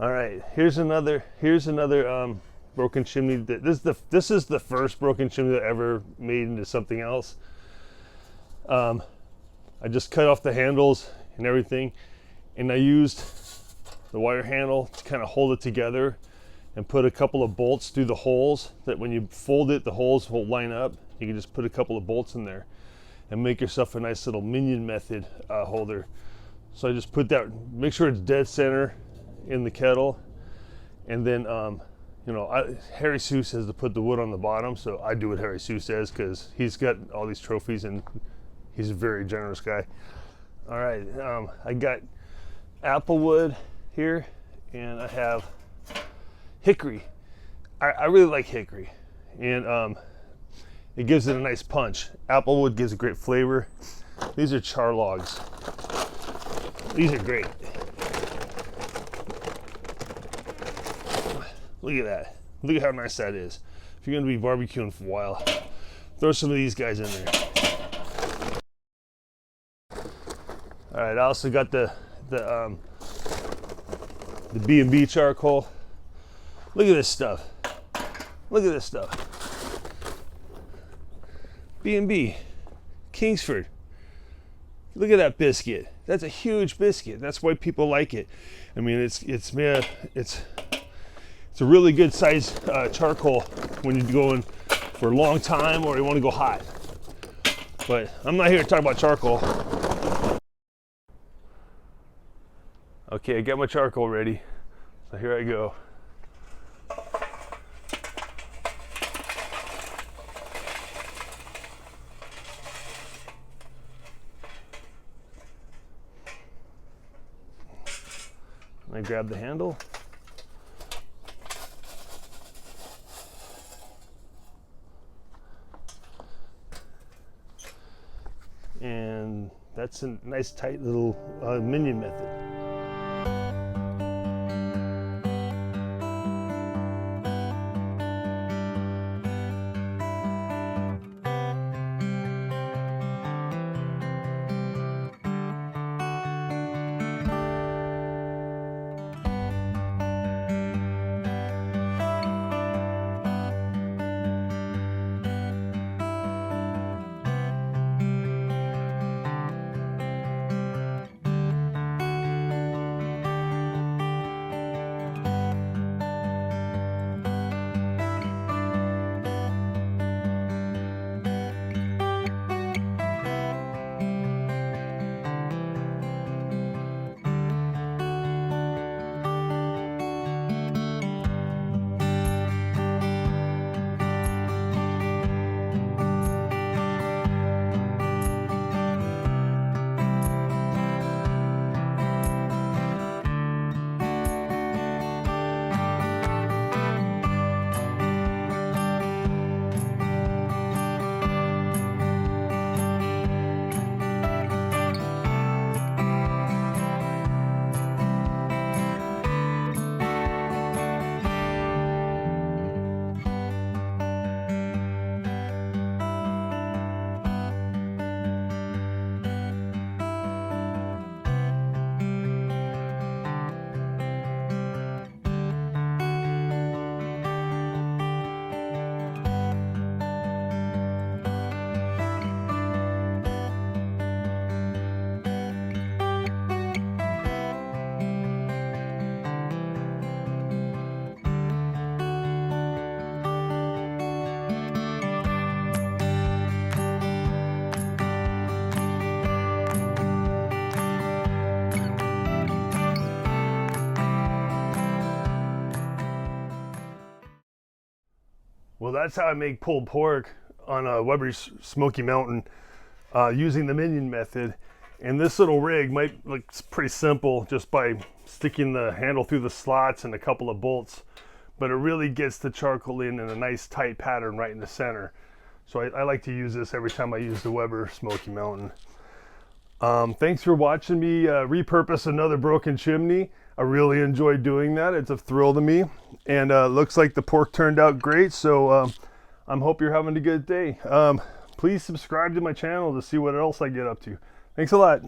All right, here's another broken chimney. This is the first broken chimney that I ever made into something else. I just cut off the handles and everything, and I used the wire handle to kind of hold it together and put a couple of bolts through the holes that when you fold it, the holes will line up. You can just put a couple of bolts in there and make yourself a nice little Minion method holder. So I just put that, make sure it's dead center in the kettle, and then you know, Harry Sue says to put the wood on the bottom, so I do what Harry Sue says because he's got all these trophies and he's a very generous guy. All right, I got apple wood here, and I have hickory. I really like hickory, and it gives it a nice punch. Apple wood gives a great flavor. These are char logs. These are great. Look at that. Look at how nice that is. If you're going to be barbecuing for a while, throw some of these guys in there. All right, I also got the B&B charcoal. Look at this stuff. Look at this stuff. B&B, Kingsford. Look at that biscuit. That's a huge biscuit. That's why people like it. I mean, it's a really good size charcoal when you're going for a long time or you want to go hot. But I'm not here to talk about charcoal. Okay, I got my charcoal ready. So here I go. I grab the handle. And that's a nice tight little Minion method. Well, that's how I make pulled pork on a Weber's Smoky Mountain using the Minion method. And this little rig might look pretty simple just by sticking the handle through the slots and a couple of bolts, but it really gets the charcoal in a nice tight pattern right in the center. So I like to use this every time I use the Weber Smoky Mountain. Thanks for watching me repurpose another broken chimney. I really enjoyed doing that. It's a thrill to me. And looks like the pork turned out great. So I hope you're having a good day. Please subscribe to my channel to see what else I get up to. Thanks a lot.